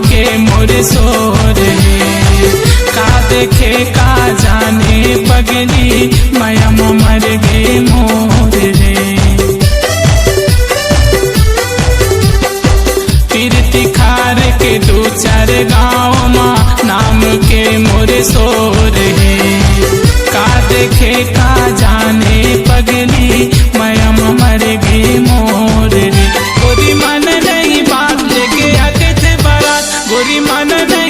के मोर सोर रे। का देखे का जाने पगली माया मर गे मोर रे। तीर्थ खार के दो चार गाँव माँ नाम के मोर सोर है। का देखे का जाने पगली माया मर गे मोर रे। गोरी मन नहीं बात लेके आते थे बारात, गोरी मन नहीं